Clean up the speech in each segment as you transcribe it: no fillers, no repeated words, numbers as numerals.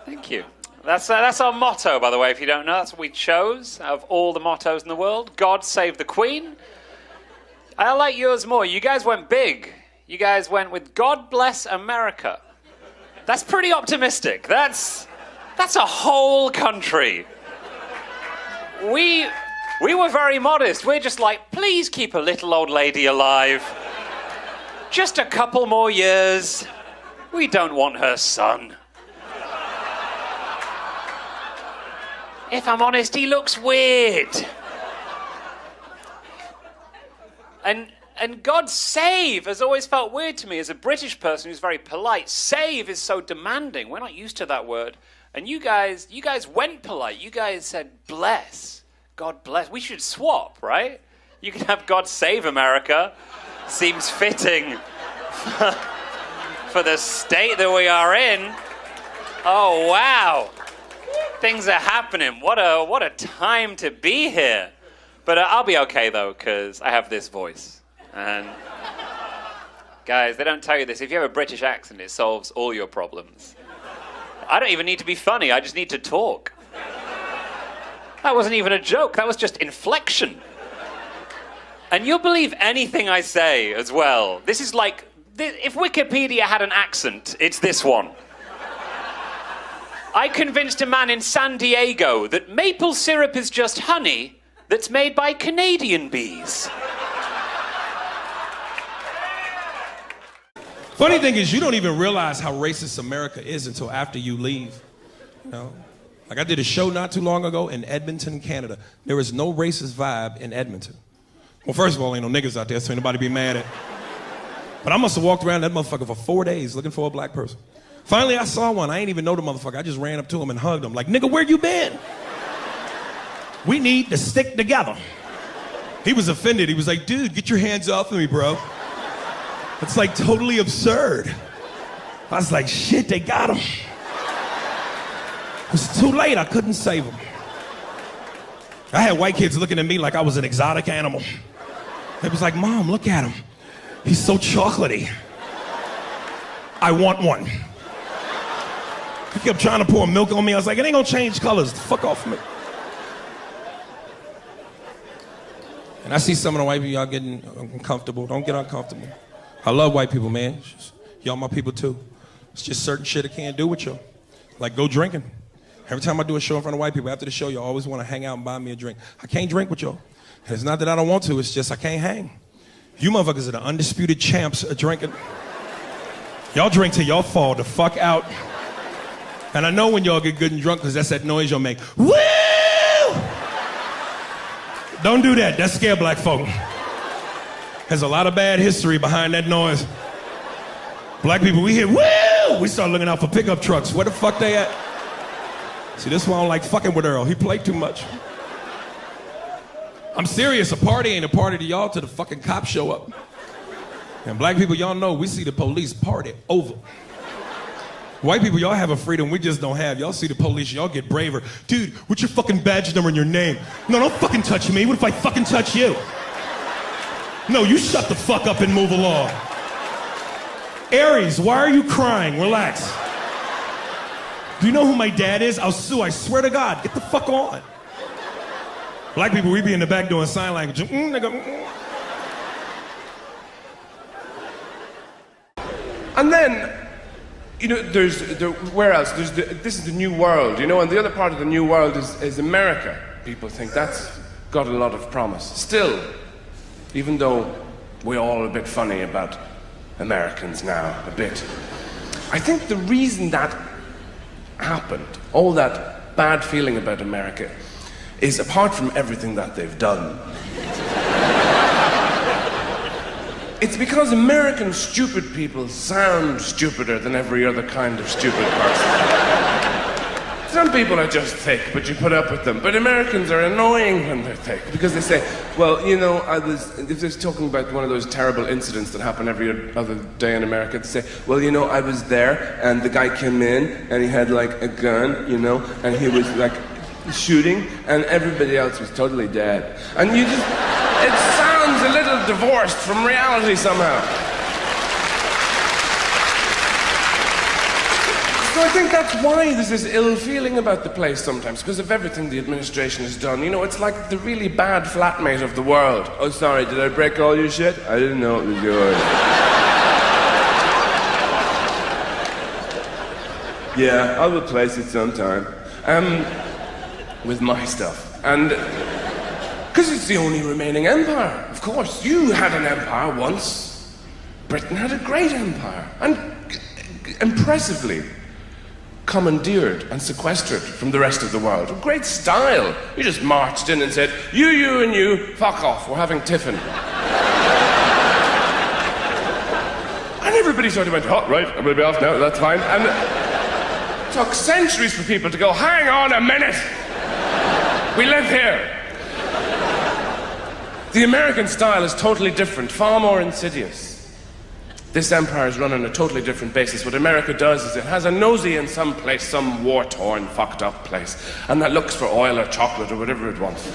Thank you. That's our motto, by the way, if you don't know. That's what we chose out of all the mottos in the world. God save the Queen. I like yours more. You guys went big. You guys went with God bless America. That's pretty optimistic. That's a whole country. We were very modest. We're just like, please keep a little old lady alive. Just a couple more years. We don't want her son. If I'm honest, he looks weird. And God save has always felt weird to me as a British person who's very polite. Save is so demanding. We're not used to that word. And you guys went polite. You guys said bless. God bless. We should swap, right? You can have God save America. Seems fitting for the state that we are in. Oh, wow. Things are happening. What a time to be here. But I'll be okay, though, because I have this voice. And guys, they don't tell you this. If you have a British accent, it solves all your problems. I don't even need to be funny. I just need to talk. That wasn't even a joke. That was just inflection. And you'll believe anything I say as well. This is like, if Wikipedia had an accent, it's this one. I convinced a man in San Diego that maple syrup is just honey that's made by Canadian bees. Funny thing is, you don't even realize how racist America is until after you leave. You know? Like I did a show not too long ago in Edmonton, Canada. There is no racist vibe in Edmonton. Well, first of all, ain't no niggas out there, so ain't nobody be mad at. But I must have walked around that motherfucker for 4 days looking for a black person. Finally, I saw one. I ain't even know the motherfucker. I just ran up to him and hugged him. Like, nigga, where you been? We need to stick together. He was offended. He was like, dude, get your hands off of me, bro. It's like totally absurd. I was like, shit, they got him. It was too late. I couldn't save him. I had white kids looking at me like I was an exotic animal. It was like, Mom, look at him. He's so chocolatey. I want one. He kept trying to pour milk on me. I was like, it ain't gonna change colors. Fuck off me. And I see some of the white people, y'all getting uncomfortable. Don't get uncomfortable. I love white people, man. Y'all my people too. It's just certain shit I can't do with y'all. Like go drinking. Every time I do a show in front of white people, after the show, y'all always want to hang out and buy me a drink. I can't drink with y'all. And it's not that I don't want to, it's just I can't hang. You motherfuckers are the undisputed champs of drinking. Y'all drink till y'all fall the fuck out. And I know when y'all get good and drunk because that's that noise y'all make. Woo! Don't do that. That scare black folk. There's a lot of bad history behind that noise. Black people, we hear woo! We start looking out for pickup trucks. Where the fuck they at? See, this is why I don't like fucking with Earl. He played too much. I'm serious. A party ain't a party to y'all till the fucking cops show up. And black people, y'all know we see the police party over. White people, y'all have a freedom we just don't have. Y'all see the police, y'all get braver. Dude, what's your fucking badge number and your name? No, don't fucking touch me. What if I fucking touch you? No, you shut the fuck up and move along. Aries, why are you crying? Relax. Do you know who my dad is? I'll sue, I swear to God. Get the fuck on. Black people, we be in the back doing sign language. And then, you know, where else? This is the new world, you know, and the other part of the new world is America. People think that's got a lot of promise. Still, even though we're all a bit funny about Americans now, a bit, I think the reason that happened, all that bad feeling about America, is apart from everything that they've done. It's because American stupid people sound stupider than every other kind of stupid person. Some people are just thick, but you put up with them. But Americans are annoying when they're thick, because they say, well, you know, if they're talking about one of those terrible incidents that happen every other day in America, they say, well, you know, I was there, and the guy came in, and he had, like, a gun, you know, and he was, like, shooting, and everybody else was totally dead. And you just, it sounds a little divorced from reality somehow. So I think that's why there's this ill feeling about the place sometimes, because of everything the administration has done. You know, it's like the really bad flatmate of the world. Oh, sorry, did I break all your shit? I didn't know it was yours. Yeah, I'll replace it sometime. With my stuff. And because it's the only remaining empire, of course. You had an empire once. Britain had a great empire. And impressively commandeered and sequestered from the rest of the world. With great style. You just marched in and said, you, and you, fuck off, we're having tiffin. And everybody sort of went, oh, right, I'm going to be off now, that's fine. And it took centuries for people to go, hang on a minute. We live here. The American style is totally different, far more insidious. This empire is run on a totally different basis. What America does is it has a nosy in some place, some war-torn, fucked up place, and that looks for oil or chocolate or whatever it wants.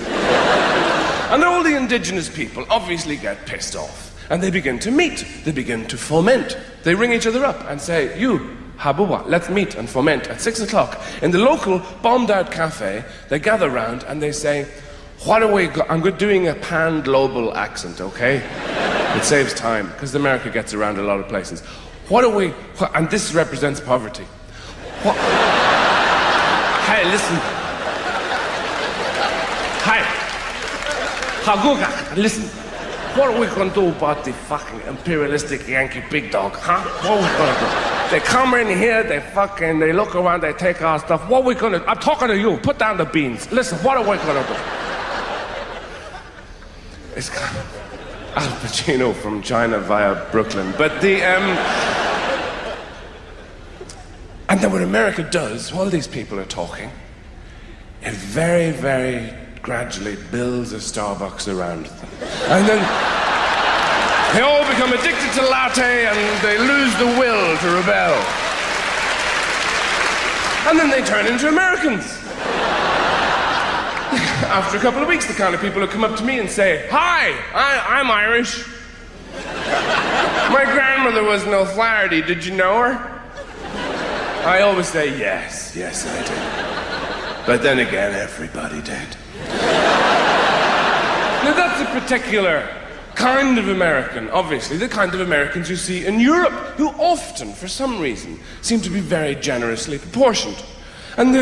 And all the indigenous people obviously get pissed off, and they begin to meet, they begin to foment. They ring each other up and say, you, Habuwa, let's meet and foment at 6 o'clock. In the local bombed-out cafe, they gather round and they say, what are we I'm doing a pan-global accent, okay? It saves time, because America gets around a lot of places. And this represents poverty. Hey, listen. Hi. Haguga, listen. What are we going to do about the fucking imperialistic Yankee big dog, huh? What are we going to do? They come in here, they look around, they take our stuff. What are we going to... I'm talking to you. Put down the beans. Listen, what are we going to do? It's kind of Al Pacino from China via Brooklyn. But the... And then what America does, while these people are talking, it very, very gradually builds a Starbucks around them. And then they all become addicted to latte and they lose the will to rebel. And then they turn into Americans. After a couple of weeks, the kind of people who come up to me and say, hi, I'm Irish. My grandmother was an O'Flaherty, did you know her? I always say, yes, I did. But then again, everybody did. Now that's a particular kind of American, obviously, the kind of Americans you see in Europe, who often, for some reason, seem to be very generously proportioned. And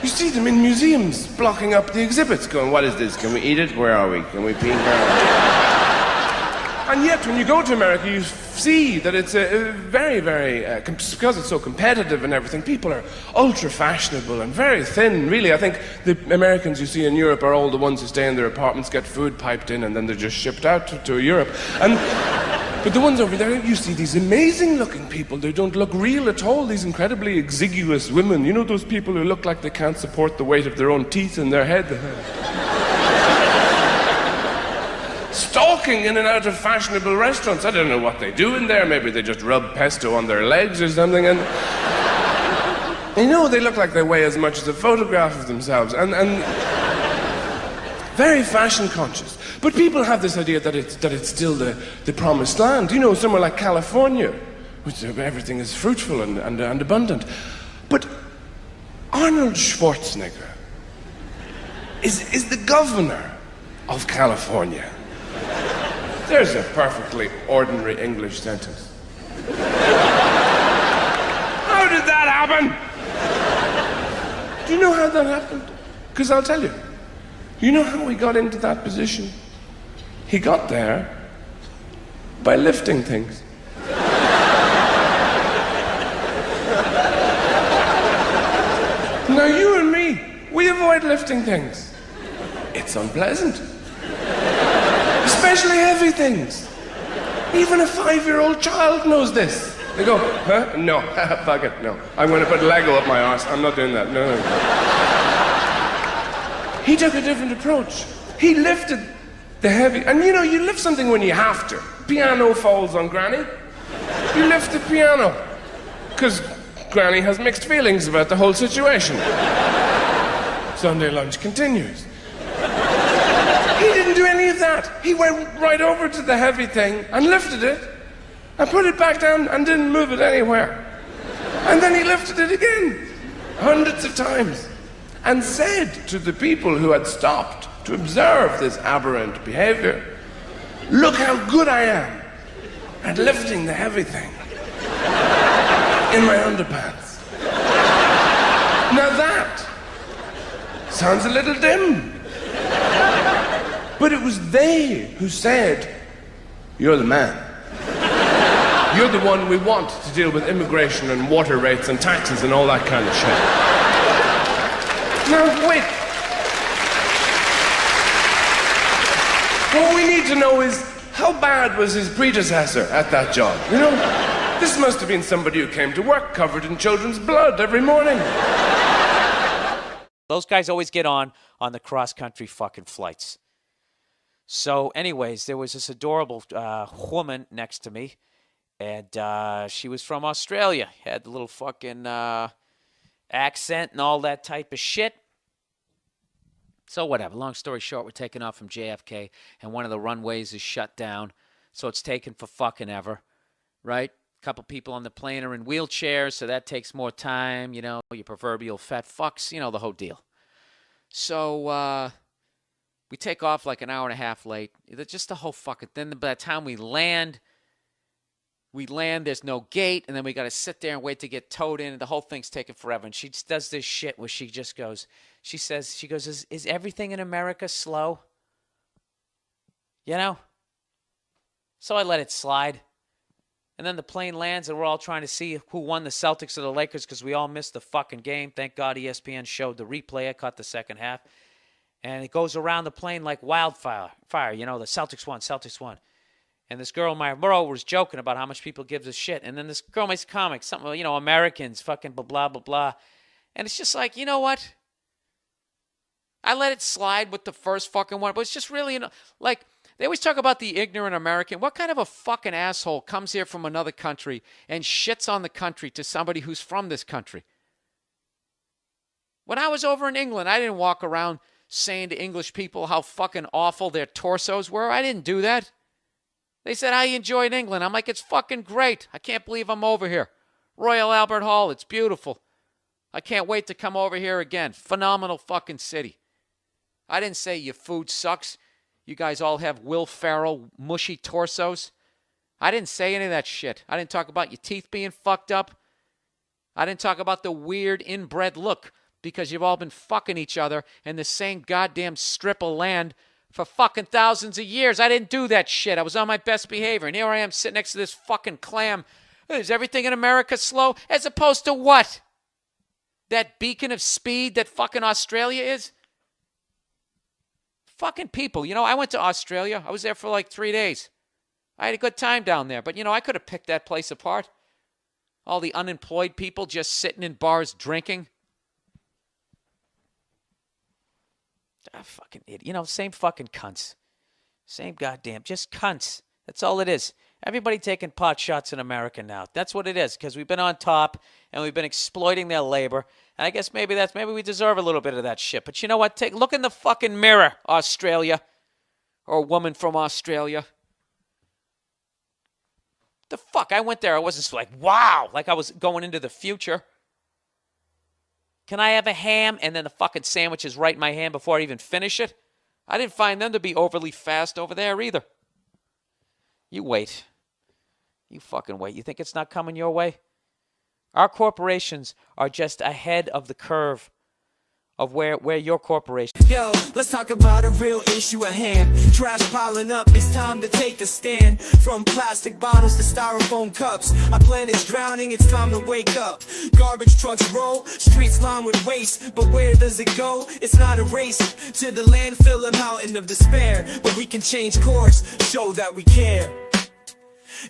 you see them in museums, blocking up the exhibits, going, what is this? Can we eat it? Where are we? Can we pee? Where are we? And yet, when you go to America, you see that it's a very, very, because it's so competitive and everything, people are ultra-fashionable and very thin, really. I think the Americans you see in Europe are all the ones who stay in their apartments, get food piped in, and then they're just shipped out to Europe. But the ones over there, you see these amazing-looking people. They don't look real at all, these incredibly exiguous women. You know those people who look like they can't support the weight of their own teeth in their head? Stalking in and out of fashionable restaurants. I don't know what they do in there. Maybe they just rub pesto on their legs or something. And you know, they look like they weigh as much as a photograph of themselves. And very fashion conscious. But people have this idea that it's still the promised land. You know, somewhere like California, which everything is fruitful and abundant. But Arnold Schwarzenegger is the governor of California. There's a perfectly ordinary English sentence. How did that happen? Do you know how that happened? Because I'll tell you. You know how he got into that position? He got there by lifting things. Now you and me, we avoid lifting things. It's unpleasant. Especially heavy things. Even a 5-year-old child knows this. They go, huh? No, fuck it, no. I'm going to put Lego up my arse. I'm not doing that, no. He took a different approach. He lifted the heavy, and you know, you lift something when you have to. Piano falls on Granny. You lift the piano. Because Granny has mixed feelings about the whole situation. Sunday lunch continues. He didn't do any of that. He went right over to the heavy thing and lifted it and put it back down and didn't move it anywhere. And then he lifted it again, hundreds of times, and said to the people who had stopped to observe this aberrant behavior, "Look how good I am at lifting the heavy thing in my underpants." Now that sounds a little dim, but it was they who said, "You're the man. You're the one we want to deal with immigration and water rates and taxes and all that kind of shit." Now, wait. What we need to know is, how bad was his predecessor at that job? You know, this must have been somebody who came to work covered in children's blood every morning. Those guys always get on the cross-country fucking flights. So anyways, there was this adorable woman next to me, and she was from Australia. Had the little fucking accent and all that type of shit. So whatever, long story short, we're taking off from JFK, and one of the runways is shut down, so it's taken for fucking ever, right? A couple people on the plane are in wheelchairs, so that takes more time, you know, your proverbial fat fucks, you know, the whole deal. So we take off like an hour and a half late. Just the whole fucking thing. By the time we land, there's no gate, and then we got to sit there and wait to get towed in, and the whole thing's taking forever. And she does this shit where she just goes, is everything in America slow? You know? So I let it slide. And then the plane lands, and we're all trying to see who won, the Celtics or the Lakers, because we all missed the fucking game. Thank God ESPN showed the replay. I caught the second half. And it goes around the plane like wildfire. You know, the Celtics won. And this girl, my bro, was joking about how much people give this shit. And then this girl makes a comic, something, you know, Americans, fucking blah, blah, blah, blah. And it's just like, you know what? I let it slide with the first fucking one. But it's just really, like, they always talk about the ignorant American. What kind of a fucking asshole comes here from another country and shits on the country to somebody who's from this country? When I was over in England, I didn't walk around saying to English people how fucking awful their torsos were. I didn't do that. They said, "How you enjoyed England?" I'm like, "It's fucking great. I can't believe I'm over here. Royal Albert Hall, it's beautiful. I can't wait to come over here again. Phenomenal fucking city." I didn't say your food sucks. You guys all have Will Ferrell mushy torsos. I didn't say any of that shit. I didn't talk about your teeth being fucked up. I didn't talk about the weird inbred look because you've all been fucking each other in the same goddamn strip of land for fucking thousands of years. I didn't do that shit. I was on my best behavior. And here I am sitting next to this fucking clam. Is everything in America slow? As opposed to what? That beacon of speed that fucking Australia is? Fucking people. You know, I went to Australia. I was there for like 3 days. I had a good time down there. But, you know, I could have picked that place apart. All the unemployed people just sitting in bars drinking. Fucking idiot. You know, same fucking cunts. Same goddamn, just cunts. That's all it is. Everybody taking pot shots in America now. That's what it is, because we've been on top and we've been exploiting their labor. And I guess maybe we deserve a little bit of that shit. But you know what? Look in the fucking mirror, Australia. Or woman from Australia. The fuck? I went there. I wasn't like, wow, like I was going into the future. Can I have a ham? And then the fucking sandwich is right in my hand before I even finish it. I didn't find them to be overly fast over there either. You wait. You fucking wait. You think it's not coming your way? Our corporations are just ahead of the curve of where your corporation. Yo, let's talk about a real issue at hand. Trash piling up, it's time to take a stand. From plastic bottles to styrofoam cups, our planet's drowning, it's time to wake up. Garbage trucks roll, streets lined with waste, but where does it go? It's not a race to the landfill, a mountain of despair, but we can change course, show that we care.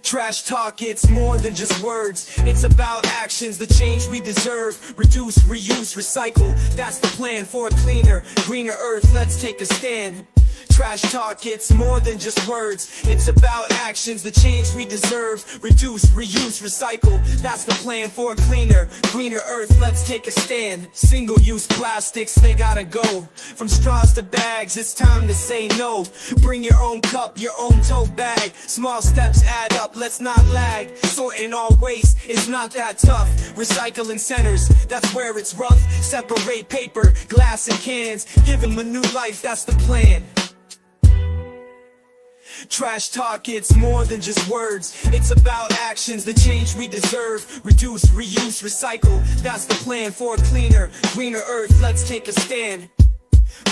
Trash talk, it's more than just words. It's about actions, the change we deserve. Reduce, reuse, recycle. That's the plan for a cleaner, greener earth. Let's take a stand. Trash talk, it's more than just words. It's about actions, the change we deserve. Reduce, reuse, recycle. That's the plan for a cleaner, greener earth. Let's take a stand. Single-use plastics, they gotta go. From straws to bags, it's time to say no. Bring your own cup, your own tote bag. Small steps add up, let's not lag. Sorting all waste is not that tough. Recycling centers, that's where it's rough. Separate paper, glass and cans. Give them a new life, that's the plan. Trash talk, it's more than just words. It's about actions, the change we deserve. Reduce, reuse, recycle. That's the plan for a cleaner, greener earth. Let's take a stand.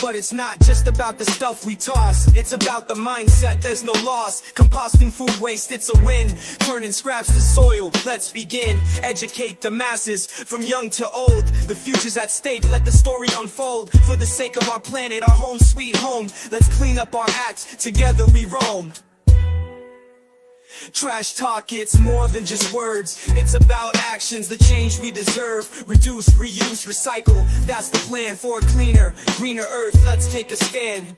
But it's not just about the stuff we toss. It's about the mindset, there's no loss. Composting food waste, it's a win. Turning scraps to soil, let's begin. Educate the masses, from young to old. The future's at stake, let the story unfold. For the sake of our planet, our home sweet home. Let's clean up our acts, together we roam. Trash talk, it's more than just words. It's about actions, the change we deserve. Reduce, reuse, recycle. That's the plan for a cleaner, greener earth. Let's take a stand.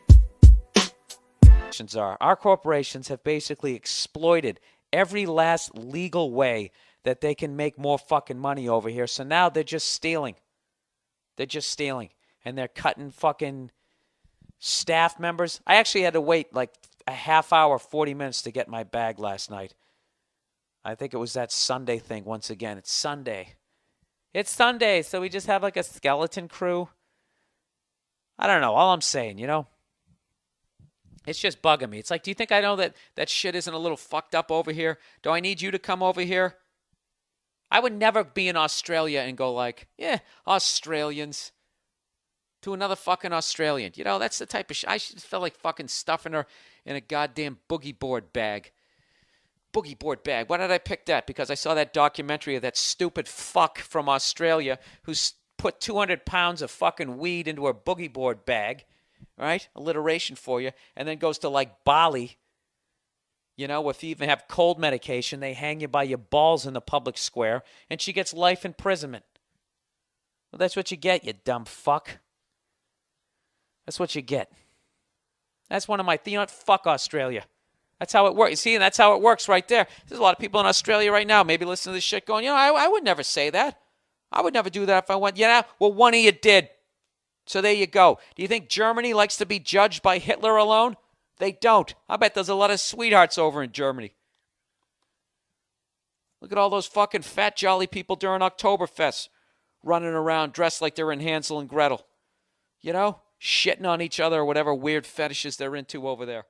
Our corporations have basically exploited every last legal way that they can make more fucking money over here. So now they're just stealing. They're just stealing. And they're cutting fucking staff members. I actually had to wait like a half hour, 40 minutes to get my bag last night. I think it was that Sunday thing once again. It's Sunday. It's Sunday, so we just have like a skeleton crew. I don't know. All I'm saying, you know, it's just bugging me. It's like, do you think I know that that shit isn't a little fucked up over here? Do I need you to come over here? I would never be in Australia and go like, yeah, Australians. To another fucking Australian. You know, that's the type of shit. I just felt like fucking stuffing her in a goddamn boogie board bag. Boogie board bag. Why did I pick that? Because I saw that documentary of that stupid fuck from Australia who's put 200 pounds of fucking weed into her boogie board bag. Right? Alliteration for you. And then goes to like Bali. You know, if you even have cold medication, they hang you by your balls in the public square. And she gets life imprisonment. Well, that's what you get, you dumb fuck. That's what you get. That's one of my, you know what, fuck Australia. That's how it works. You see, and that's how it works right there. There's a lot of people in Australia right now, maybe listening to this shit going, you know, I would never say that. I would never do that if I went, you know, well, one of you did. So there you go. Do you think Germany likes to be judged by Hitler alone? They don't. I bet there's a lot of sweethearts over in Germany. Look at all those fucking fat, jolly people during Oktoberfest running around dressed like they're in Hansel and Gretel. You know? Shitting on each other or whatever weird fetishes they're into over there.